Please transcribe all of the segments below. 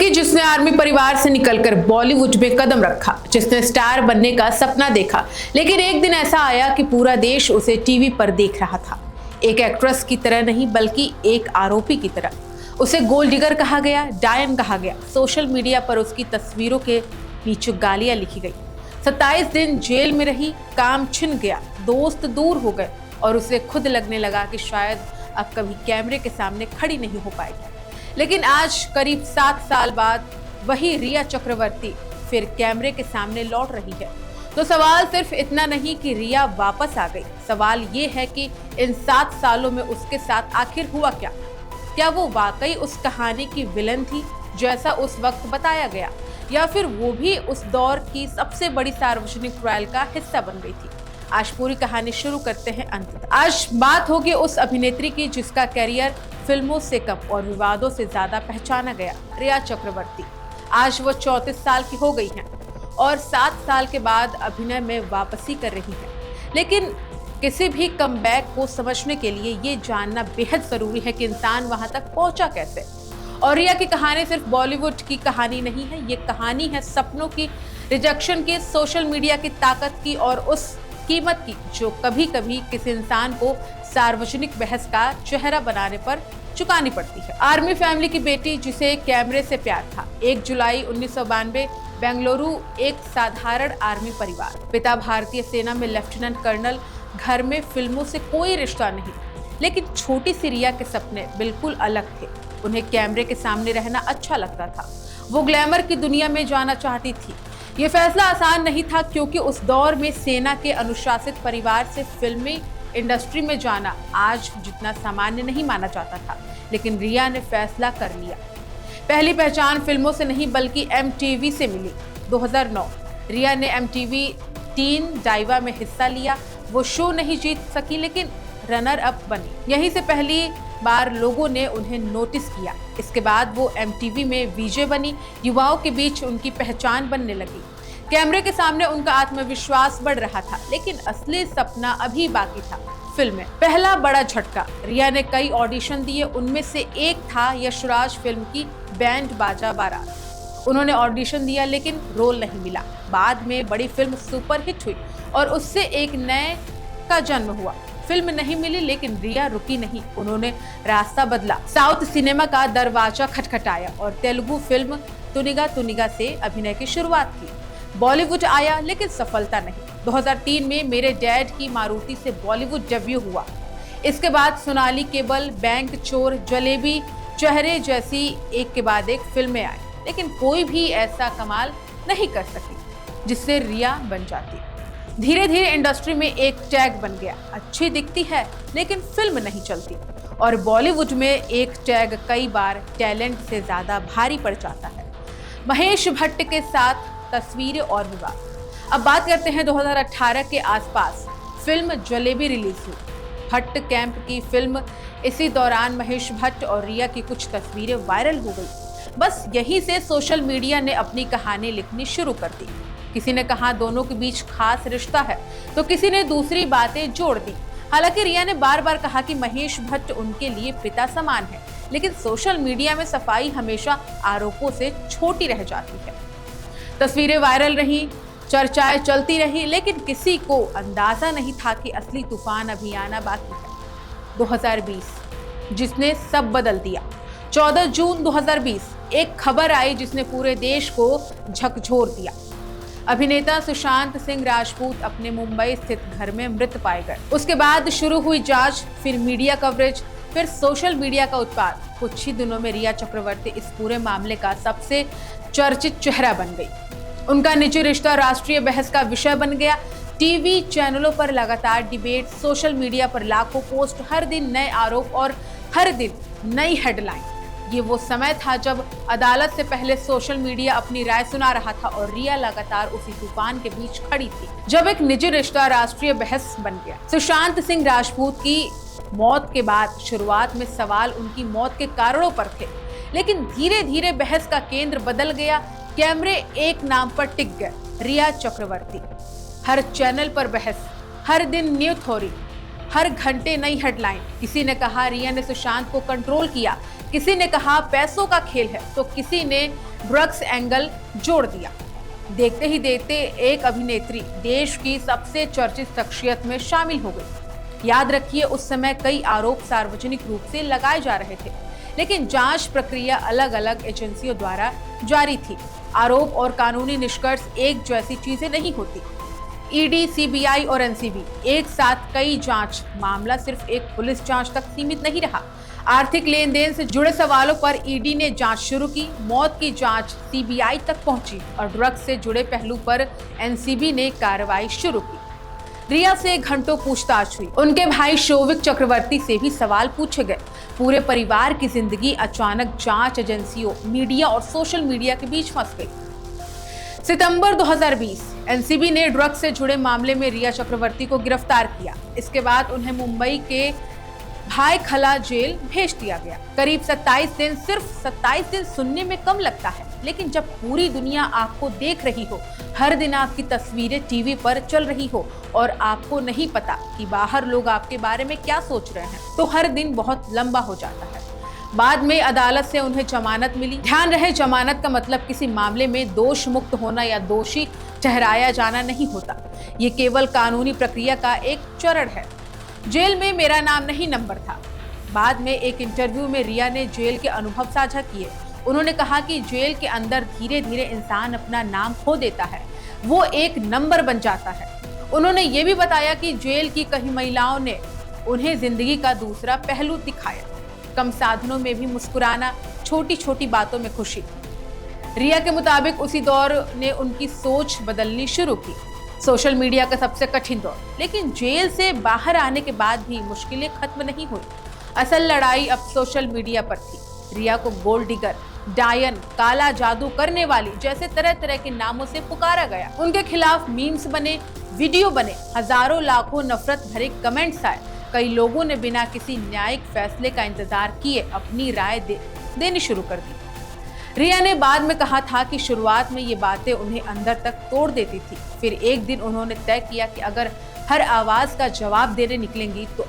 बेटी जिसने आर्मी परिवार से निकलकर बॉलीवुड में कदम रखा, जिसने स्टार बनने का सपना देखा, लेकिन एक दिन ऐसा आया कि पूरा देश उसे टीवी पर देख रहा था। एक एक्ट्रेस की तरह नहीं, बल्कि एक आरोपी की तरह। उसे गोल्ड डिगर कहा गया, डायन कहा गया। सोशल मीडिया पर उसकी तस्वीरों के नीचे गालियां लिखी गई। 27 दिन जेल में रही, काम छिन गया, दोस्त दूर हो गए और उसे खुद लगने लगा कि शायद अब कभी कैमरे के सामने खड़ी नहीं हो पाएगी। लेकिन आज करीब 7 साल बाद वही रिया चक्रवर्ती फिर कैमरे के सामने लौट रही है। तो सवाल सिर्फ इतना नहीं कि रिया वापस आ गई, सवाल ये है कि इन 7 सालों में उसके साथ आखिर हुआ क्या? क्या वो वाकई उस कहानी की विलन थी जैसा उस वक्त बताया गया, या फिर वो भी उस दौर की सबसे बड़ी सार्वजनिक ट्रायल का हिस्सा बन गई थी? आज पूरी कहानी शुरू करते हैं अंत तक। आज बात होगी उस अभिनेत्री की जिसका कैरियर फिल्मों से कम और विवादों से ज्यादा पहचाना गया, रिया चक्रवर्ती। आज वो 34 साल की हो गई हैं और 7 साल के बाद अभिनय में वापसी कर रही हैं। लेकिन किसी भी कमबैक को समझने के लिए ये जानना बेहद जरूरी है कि इंसान वहां तक पहुंचा कैसे। और रिया की कहानी सिर्फ बॉलीवुड की कहानी नहीं है, ये कहानी है सपनों की, रिजेक्शन की, सोशल मीडिया की ताकत की और उस कीमत की जो कभी कभी किसी इंसान को सार्वजनिक बहस का चेहरा बनाने पर चुकानी पड़ती है। आर्मी फैमिली की बेटी जिसे कैमरे से प्यार था। 1 जुलाई 1992, बेंगलुरु, एक साधारण आर्मी परिवार। पिता भारतीय सेना में लेफ्टिनेंट कर्नल। घर में फिल्मों से कोई रिश्ता नहीं, लेकिन छोटी सी रिया के सपने बिल्कुल अलग थे। उन्हें कैमरे के सामने रहना अच्छा लगता था, वो ग्लैमर की दुनिया में जाना चाहती थी। ये फैसला आसान नहीं था क्योंकि उस दौर में सेना के अनुशासित परिवार से फिल्मी इंडस्ट्री में जाना आज जितना सामान्य नहीं माना जाता था। लेकिन रिया ने फैसला कर लिया। पहली पहचान फिल्मों से नहीं बल्कि MTV से मिली। 2009 रिया ने MTV टीन डाइवा में हिस्सा लिया। वो शो नहीं जीत सकी लेकिन रनर अप बनी। यहीं से पहली बार लोगों ने उन्हें नोटिस किया। इसके बाद वो MTV में VJ बनी। युवाओं के बीच उनकी पहचान बनने लगी। कैमरे के सामने उनका आत्मविश्वास बढ़ रहा था, लेकिन असली सपना अभी बाकी था, फिल्में। पहला बड़ा झटका, रिया ने कई ऑडिशन दिए, उनमें से एक था यशराज फिल्म की बैंड बाजा बारात। उन्होंने ऑडिशन दिया लेकिन रोल नहीं मिला। बाद में बड़ी फिल्म सुपरहिट हुई और उससे एक नए का जन्म हुआ। फिल्म नहीं मिली लेकिन रिया रुकी नहीं, उन्होंने रास्ता बदला। साउथ सिनेमा का दरवाजा खटखटाया और तेलुगु फिल्म तुनिगा तुनिगा से अभिनय की शुरुआत की। बॉलीवुड आया लेकिन सफलता नहीं। 2003 में मेरे डैड की मारुति से बॉलीवुड डेब्यू हुआ। इसके बाद सोनाली केबल, बैंक चोर, जलेबी, चेहरे जैसी एक के बाद एक फिल्में आई, लेकिन कोई भी ऐसा कमाल नहीं कर सकी जिससे रिया बन जाती। धीरे धीरे इंडस्ट्री में एक टैग बन गया, अच्छी दिखती है लेकिन फिल्म नहीं चलती। और बॉलीवुड में एक टैग कई बार टैलेंट से ज्यादा भारी पड़ जाता है। महेश भट्ट के साथ तस्वीरें और विवाद। अब बात करते हैं 2018 के आसपास फिल्म जलेबी रिलीज हुई। भट्ट कैंप की फिल्म। इसी दौरान महेश भट्ट और रिया की कुछ तस्वीरें वायरल हो गई। बस यहीं से सोशल मीडिया ने अपनी कहानी लिखनी शुरू कर दी। किसी ने कहा दोनों के बीच खास रिश्ता है, तो किसी ने दूसरी बातें जोड़ दी। हालांकि रिया ने बार बार कहा कि महेश भट्ट उनके लिए पिता समान है, लेकिन सोशल मीडिया में सफाई हमेशा आरोपों से छोटी रह जाती है। तस्वीरें वायरल रही, चर्चाएं चलती रही, लेकिन किसी को अंदाजा नहीं था कि असली तूफान अभी आना बाकी है। 2020 जिसने सब बदल दिया। 14 जून 2020 एक खबर आई जिसने पूरे देश को झकझोर दिया। अभिनेता सुशांत सिंह राजपूत अपने मुंबई स्थित घर में मृत पाए गए। उसके बाद शुरू हुई जांच, फिर मीडिया कवरेज, फिर सोशल मीडिया का उत्पाद। कुछ ही दिनों में रिया चक्रवर्ती इस पूरे मामले का सबसे चर्चित चेहरा बन गई। उनका निजी रिश्ता राष्ट्रीय बहस का विषय बन गया। टीवी चैनलों पर लगातार डिबेट, सोशल मीडिया पर लाखों पोस्ट, हर दिन नए आरोप और हर दिन नई हेडलाइन। ये वो समय था जब अदालत से पहले सोशल मीडिया अपनी राय सुना रहा था और रिया लगातार उसी तूफान के बीच खड़ी थी। जब एक निजी रिश्ता राष्ट्रीय बहस बन गया। सुशांत सिंह राजपूत की मौत के बाद शुरुआत में सवाल उनकी मौत के कारणों पर थे, लेकिन धीरे धीरे बहस का केंद्र बदल गया। कैमरे एक नाम पर टिक गए, रिया चक्रवर्ती। हर चैनल पर बहस, हर दिन न्यू थ्योरी, हर घंटे नई हेडलाइन। किसी ने कहा रिया ने सुशांत को कंट्रोल किया, किसी ने कहा पैसों का खेल है, तो किसी ने ड्रग्स एंगल जोड़ दिया। देखते ही देखते एक अभिनेत्री देश की सबसे चर्चित शख्सियत में शामिल हो गई। याद रखिए, उस समय कई आरोप सार्वजनिक रूप से लगाए जा रहे थे, लेकिन जांच प्रक्रिया अलग अलग एजेंसियों द्वारा जारी थी। आरोप और कानूनी निष्कर्ष एक जैसी चीजें नहीं होती। ईडी, सीबीआई और एनसीबी एक साथ कई जांच, मामला सिर्फ एक पुलिस जांच तक सीमित नहीं रहा। आर्थिक लेन देन से जुड़े सवालों पर ईडी ने जांच शुरू की, मौत की जांच सीबीआई तक पहुंची और ड्रग्स से जुड़े पहलू पर एनसीबी ने कार्रवाई शुरू की। रिया से घंटों पूछताछ हुई। उनके भाई शोविक चक्रवर्ती से भी सवाल पूछे गए। पूरे परिवार की जिंदगी अचानक जांच एजेंसियों, मीडिया और सोशल मीडिया के बीच फंस गई। सितंबर 2020 एनसीबी ने ड्रग्स से जुड़े मामले में रिया चक्रवर्ती को गिरफ्तार किया। इसके बाद उन्हें मुंबई के भायखला जेल भेज दिया गया। करीब 27 दिन, सिर्फ 27 दिन सुनने में कम लगता है, लेकिन जब पूरी दुनिया आपको देख रही हो, हर दिन आपकी तस्वीरें टीवी पर चल रही हो और आपको नहीं पता कि बाहर लोग आपके बारे में क्या सोच रहे हैं, तो हर दिन बहुत लंबा हो जाता है। बाद में अदालत से उन्हें जमानत मिली। ध्यान रहे, जमानत का मतलब किसी मामले में दोष मुक्त होना या दोषी ठहराया जाना नहीं होता। ये केवल कानूनी प्रक्रिया का एक चरण है। जेल में मेरा नाम नहीं नंबर था। बाद में एक इंटरव्यू में रिया ने जेल के अनुभव साझा किए। उन्होंने कहा कि जेल के अंदर धीरे धीरे इंसान अपना नाम खो देता है, वो एक नंबर बन जाता है। उन्होंने ये भी बताया कि जेल की कई महिलाओं ने उन्हें जिंदगी का दूसरा पहलू दिखाया। कम साधनों में भी मुस्कुराना, छोटी छोटी बातों में खुशी। रिया के मुताबिक उसी दौर ने उनकी सोच बदलनी शुरू की। सोशल मीडिया का सबसे कठिन दौर। लेकिन जेल से बाहर आने के बाद भी मुश्किलें खत्म नहीं हुई। असल लड़ाई अब सोशल मीडिया पर थी। रिया को गोल्ड डिगर, डायन, काला जादू करने वाली जैसे तरह तरह के नामों से पुकारा गया। उनके खिलाफ मीम्स बने, वीडियो बने, हजारों लाखों नफरत भरे कमेंट्स आए। कई लोगों ने बिना किसी न्यायिक फैसले का इंतजार किए अपनी राय देनी शुरू कर दी। रिया ने बाद में कहा था कि शुरुआत में ये बातें उन्हें अंदर तक तोड़ देती थी। फिर एक दिन उन्होंने तय किया कि अगर हर आवाज का जवाब देने निकलेंगी तो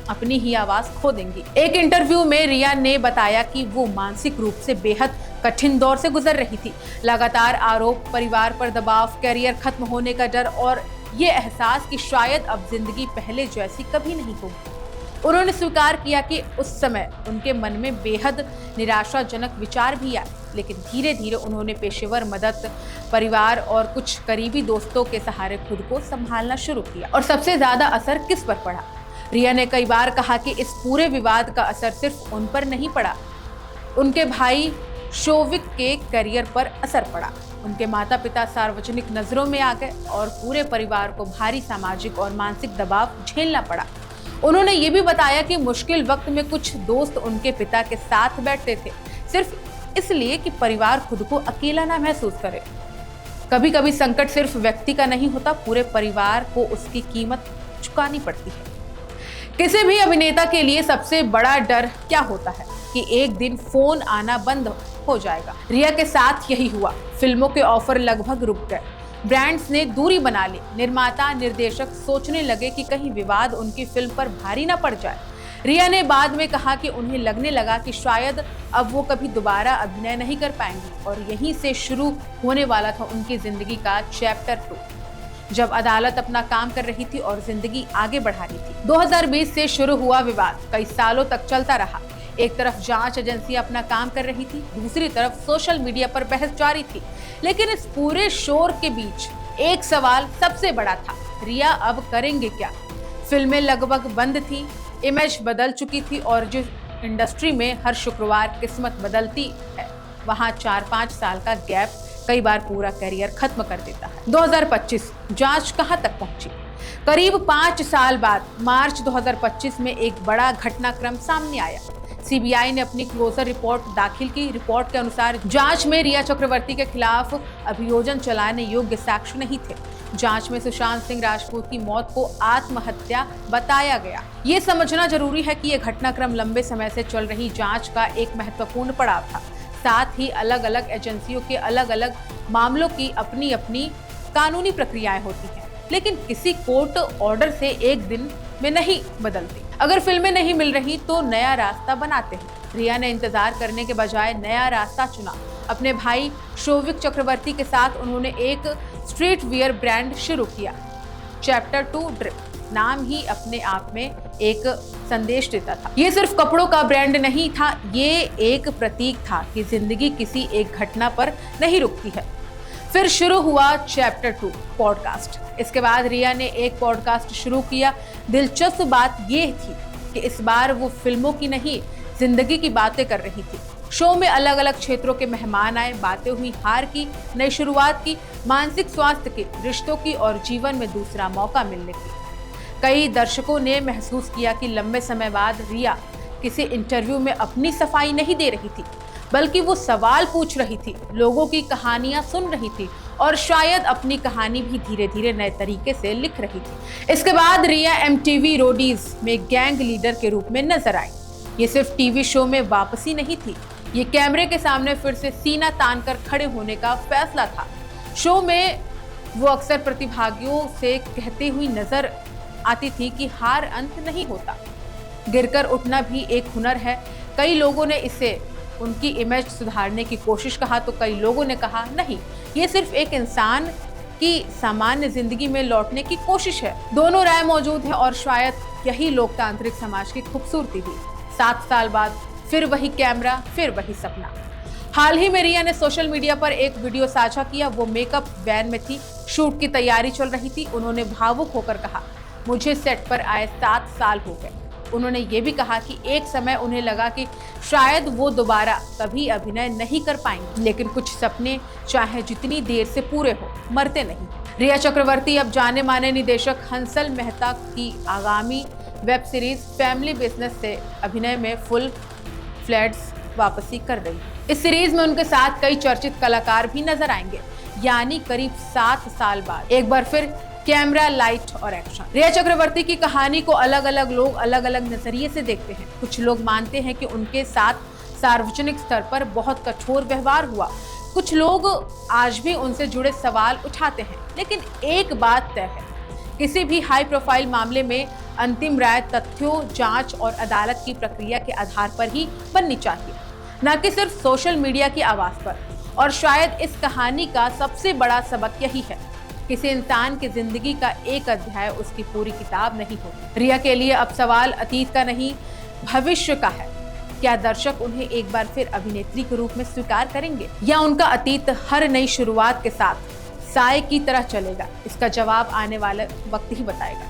अपनी ही आवाज खो देंगी। एक इंटरव्यू में रिया ने बताया कि वो मानसिक रूप से बेहद कठिन दौर से गुजर रही थी। लगातार आरोप, परिवार पर दबाव, करियर खत्म होने का डर और ये एहसास कि शायद अब जिंदगी पहले जैसी कभी नहीं होगी। उन्होंने स्वीकार किया कि उस समय उनके मन में बेहद निराशाजनक विचार भी आए, लेकिन धीरे धीरे उन्होंने पेशेवर मदद, परिवार और कुछ करीबी दोस्तों के सहारे खुद को संभालना शुरू किया। और सबसे ज्यादा असर किस पर पड़ा? रिया ने कई बार कहा कि इस पूरे विवाद का असर सिर्फ उन पर नहीं पड़ा, उनके भाई शोविक के करियर पर असर पड़ा। उनके माता पिता सार्वजनिक नजरों में आ गए और पूरे परिवार को भारी सामाजिक और मानसिक दबाव झेलना पड़ा। उन्होंने ये भी बताया कि मुश्किल वक्त में कुछ दोस्त उनके पिता के साथ बैठते थे, सिर्फ इसलिए कि परिवार खुद को अकेला ना महसूस करे। कभी कभी संकट सिर्फ व्यक्ति का नहीं होता, पूरे परिवार को उसकी कीमत चुकानी पड़ती है। किसी भी अभिनेता के लिए सबसे बड़ा डर क्या होता है कि एक दिन फोन आना बंद हो जाएगा। रिया के साथ यही हुआ। फिल्मों के ऑफर लगभग रुक गए, ब्रांड्स ने दूरी बना ली, निर्माता, निर्देशक सोचने लगे कि कहीं विवाद उनकी फिल्म पर भारी ना पड़ जाए। रिया ने बाद में कहा कि उन्हें लगने लगा कि शायद अब वो कभी दोबारा अभिनय नहीं कर पाएंगी और यहीं से शुरू होने वाला था उनकी जिंदगी का चैप्टर 2, जब अदालत अपना काम कर रही थी और जिंदगी आगे बढ़ा रही थी। 2020 से शुरू हुआ विवाद कई सालों तक चलता रहा। एक तरफ जांच एजेंसी अपना काम कर रही थी, दूसरी तरफ सोशल मीडिया पर बहस जारी थी। लेकिन इस पूरे शोर के बीच एक सवाल सबसे बड़ा था, रिया अब करेंगे क्या? फिल्में लगभग बंद थी, इमेज बदल चुकी थी और जिस इंडस्ट्री में हर शुक्रवार किस्मत बदलती है, वहां 4-5 साल का गैप कई बार पूरा करियर खत्म कर देता है। 2025 जांच कहां तक पहुंची? करीब 5 साल बाद मार्च 2025 में एक बड़ा घटनाक्रम सामने आया। सीबीआई ने अपनी क्लोजर रिपोर्ट दाखिल की। रिपोर्ट के अनुसार जांच में रिया चक्रवर्ती के खिलाफ अभियोजन चलाने योग्य साक्ष्य नहीं थे। जांच में सुशांत सिंह राजपूत की मौत को आत्महत्या बताया गया। ये समझना जरूरी है कि यह घटनाक्रम लंबे समय से चल रही जांच का एक महत्वपूर्ण पड़ाव था। साथ ही अलग अलग एजेंसियों के अलग अलग मामलों की अपनी अपनी कानूनी प्रक्रियाएं होती हैं, लेकिन किसी कोर्ट ऑर्डर से एक दिन में नहीं बदलती। अगर फिल्में नहीं मिल रही तो नया रास्ता बनाते हैं। रिया ने इंतजार करने के बजाय नया रास्ता चुना। अपने भाई शोविक चक्रवर्ती के साथ उन्होंने एक स्ट्रीट वियर ब्रांड शुरू किया। चैप्टर 2 ड्रिप नाम ही अपने आप में एक संदेश देता था। ये सिर्फ कपड़ों का ब्रांड नहीं था, ये एक प्रतीक था कि जिंदगी किसी एक घटना पर नहीं रुकती है। फिर शुरू हुआ चैप्टर 2 पॉडकास्ट। इसके बाद रिया ने एक पॉडकास्ट शुरू किया। दिलचस्प बात यह थी कि इस बार वो फिल्मों की नहीं, जिंदगी की बातें कर रही थी। शो में अलग अलग क्षेत्रों के मेहमान आए, बातें हुई हार की, नई शुरुआत की, मानसिक स्वास्थ्य की, रिश्तों की और जीवन में दूसरा मौका मिलने की। कई दर्शकों ने महसूस किया कि लंबे समय बाद रिया किसी इंटरव्यू में अपनी सफाई नहीं दे रही थी, बल्कि वो सवाल पूछ रही थी, लोगों की कहानियां सुन रही थी और शायद अपनी कहानी भी धीरे धीरे नए तरीके से लिख रही थी। इसके बाद रिया MTV रोडीज में गैंग लीडर के रूप में नजर आई। ये सिर्फ टीवी शो में वापसी नहीं थी, ये कैमरे के सामने फिर से सीना तान कर खड़े होने का फैसला था। शो में वो अक्सर प्रतिभागियों से कहती हुई नजर आती थी कि हार अंत नहीं होता, गिरकर उठना भी एक हुनर है। कई लोगों ने इसे उनकी इमेज सुधारने की कोशिश कहा तो कई लोगों ने कहा नहीं, ये सिर्फ एक इंसान की सामान्य जिंदगी में लौटने की कोशिश है। दोनों राय मौजूद है और शायद यही लोकतांत्रिक समाज की खूबसूरती भी। 7 साल बाद फिर वही कैमरा, फिर वही सपना। हाल ही में रिया ने सोशल मीडिया पर एक वीडियो साझा किया। वो मेकअप वैन में थी, शूट की तैयारी चल रही थी। उन्होंने भावुक होकर कहा, मुझे सेट पर आए 7 साल हो गए। उन्होंने ये भी कहा कि एक समय उन्हें लगा कि शायद वो दोबारा कभी अभिनय नहीं कर पाएंगे, लेकिन कुछ सपने चाहे जितनी देर से पूरे हो, मरते नहीं। रिया चक्रवर्ती अब जाने माने निदेशक हंसल मेहता की आगामी वेब सीरीज फैमिली बिजनेस से अभिनय में फुल फ्लैट्स वापसी कर रही है। इस सीरीज में उनके साथ कई चर्चित कलाकार भी नजर आएंगे, यानी करीब 7 साल बाद एक बार फिर कैमरा, लाइट और एक्शन। रिया चक्रवर्ती की कहानी को अलग अलग लोग अलग अलग नजरिए से देखते हैं। कुछ लोग मानते हैं कि उनके साथ सार्वजनिक स्तर पर बहुत कठोर व्यवहार हुआ। कुछ लोग आज भी उनसे जुड़े सवाल उठाते हैं, लेकिन एक बात तय है, किसी भी हाई प्रोफाइल मामले में अंतिम राय तथ्यों, जांच और अदालत की प्रक्रिया के आधार पर ही बननी चाहिए, न कि सिर्फ सोशल मीडिया की आवाज पर। और शायद इस कहानी का सबसे बड़ा सबक यही है, किसी इंसान की जिंदगी का एक अध्याय उसकी पूरी किताब नहीं होती। रिया के लिए अब सवाल अतीत का नहीं, भविष्य का है। क्या दर्शक उन्हें एक बार फिर अभिनेत्री के रूप में स्वीकार करेंगे, या उनका अतीत हर नई शुरुआत के साथ साए की तरह चलेगा? इसका जवाब आने वाले वक्त ही बताएगा।